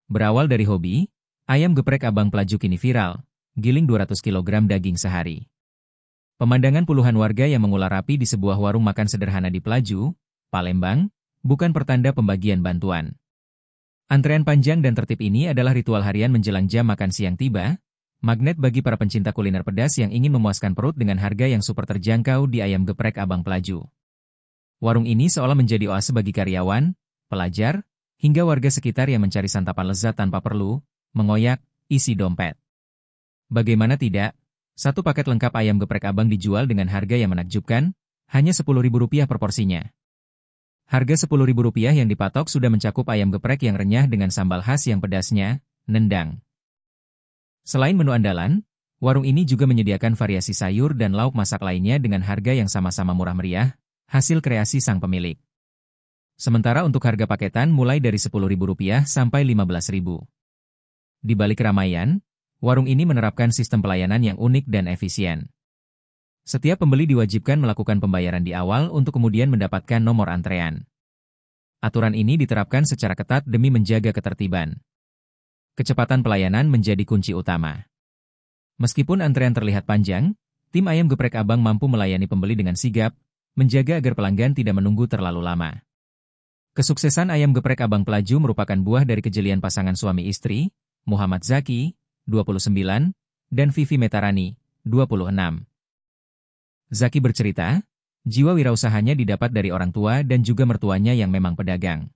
Berawal dari hobi, ayam geprek Abang Pelaju kini viral, giling 200 kg daging sehari. Pemandangan puluhan warga yang mengular rapi di sebuah warung makan sederhana di Pelaju, Palembang, bukan pertanda pembagian bantuan. Antrean panjang dan tertib ini adalah ritual harian menjelang jam makan siang tiba, magnet bagi para pencinta kuliner pedas yang ingin memuaskan perut dengan harga yang super terjangkau di ayam geprek Abang Pelaju. Warung ini seolah menjadi oase bagi karyawan, pelajar, hingga warga sekitar yang mencari santapan lezat tanpa perlu mengoyak isi dompet. Bagaimana tidak, satu paket lengkap ayam geprek Abang dijual dengan harga yang menakjubkan, hanya Rp10.000 per porsinya. Harga Rp10.000 yang dipatok sudah mencakup ayam geprek yang renyah dengan sambal khas yang pedasnya, nendang. Selain menu andalan, warung ini juga menyediakan variasi sayur dan lauk masak lainnya dengan harga yang sama-sama murah meriah, hasil kreasi sang pemilik. Sementara untuk harga paketan mulai dari Rp10.000 sampai Rp15.000. Di balik keramaian, warung ini menerapkan sistem pelayanan yang unik dan efisien. Setiap pembeli diwajibkan melakukan pembayaran di awal untuk kemudian mendapatkan nomor antrean. Aturan ini diterapkan secara ketat demi menjaga ketertiban. Kecepatan pelayanan menjadi kunci utama. Meskipun antrean terlihat panjang, tim ayam geprek Abang mampu melayani pembeli dengan sigap, menjaga agar pelanggan tidak menunggu terlalu lama. Kesuksesan ayam geprek Abang Pelaju merupakan buah dari kejelian pasangan suami istri, Muhammad Zaki, 29, dan Vivi Metarani, 26. Zaki bercerita, jiwa wirausahanya didapat dari orang tua dan juga mertuanya yang memang pedagang.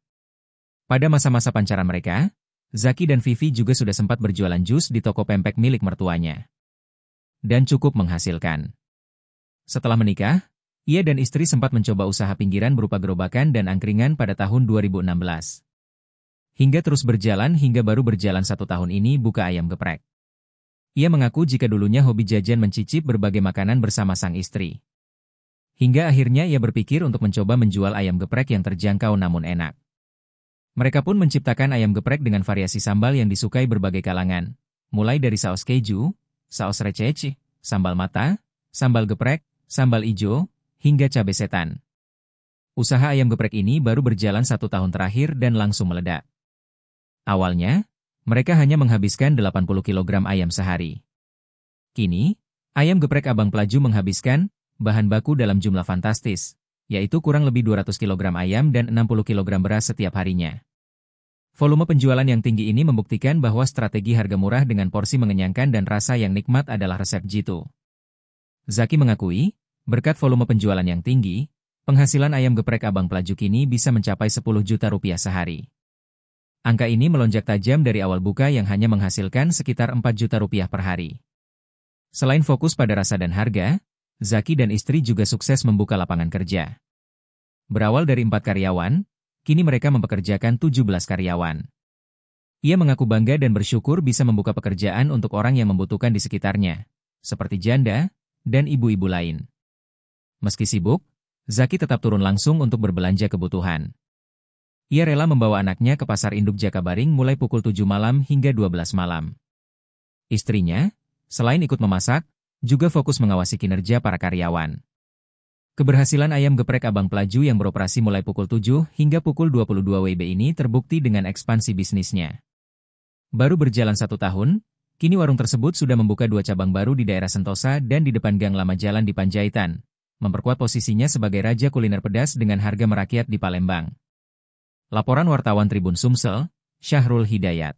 Pada masa-masa pancaran mereka, Zaki dan Vivi juga sudah sempat berjualan jus di toko pempek milik mertuanya. Dan cukup menghasilkan. Setelah menikah, ia dan istri sempat mencoba usaha pinggiran berupa gerobakan dan angkringan pada tahun 2016. Hingga terus berjalan hingga baru berjalan 1 tahun ini buka ayam geprek. Ia mengaku jika dulunya hobi jajan mencicip berbagai makanan bersama sang istri. Hingga akhirnya ia berpikir untuk mencoba menjual ayam geprek yang terjangkau namun enak. Mereka pun menciptakan ayam geprek dengan variasi sambal yang disukai berbagai kalangan, mulai dari saus keju, saus recece, sambal mata, sambal geprek, sambal ijo, hingga cabai setan. Usaha ayam geprek ini baru berjalan 1 tahun terakhir dan langsung meledak. Awalnya, mereka hanya menghabiskan 80 kg ayam sehari. Kini, ayam geprek Abang Pelaju menghabiskan bahan baku dalam jumlah fantastis, yaitu kurang lebih 200 kg ayam dan 60 kg beras setiap harinya. Volume penjualan yang tinggi ini membuktikan bahwa strategi harga murah dengan porsi mengenyangkan dan rasa yang nikmat adalah resep jitu. Zaki mengakui, berkat volume penjualan yang tinggi, penghasilan ayam geprek Abang Pelaju kini bisa mencapai Rp10 juta sehari. Angka ini melonjak tajam dari awal buka yang hanya menghasilkan sekitar Rp4 juta per hari. Selain fokus pada rasa dan harga, Zaki dan istri juga sukses membuka lapangan kerja. Berawal dari 4 karyawan, kini mereka mempekerjakan 17 karyawan. Ia mengaku bangga dan bersyukur bisa membuka pekerjaan untuk orang yang membutuhkan di sekitarnya, seperti janda dan ibu-ibu lain. Meski sibuk, Zaki tetap turun langsung untuk berbelanja kebutuhan. Ia rela membawa anaknya ke pasar induk Jakabaring mulai pukul 7 malam hingga 12 malam. Istrinya, selain ikut memasak, juga fokus mengawasi kinerja para karyawan. Keberhasilan ayam geprek Abang Pelaju yang beroperasi mulai pukul 7 hingga pukul 22 WIB ini terbukti dengan ekspansi bisnisnya. Baru berjalan 1 tahun, kini warung tersebut sudah membuka 2 cabang baru di daerah Sentosa dan di depan Gang Lama Jalan di Panjaitan, memperkuat posisinya sebagai raja kuliner pedas dengan harga merakyat di Palembang. Laporan wartawan Tribun Sumsel, Syahrul Hidayat.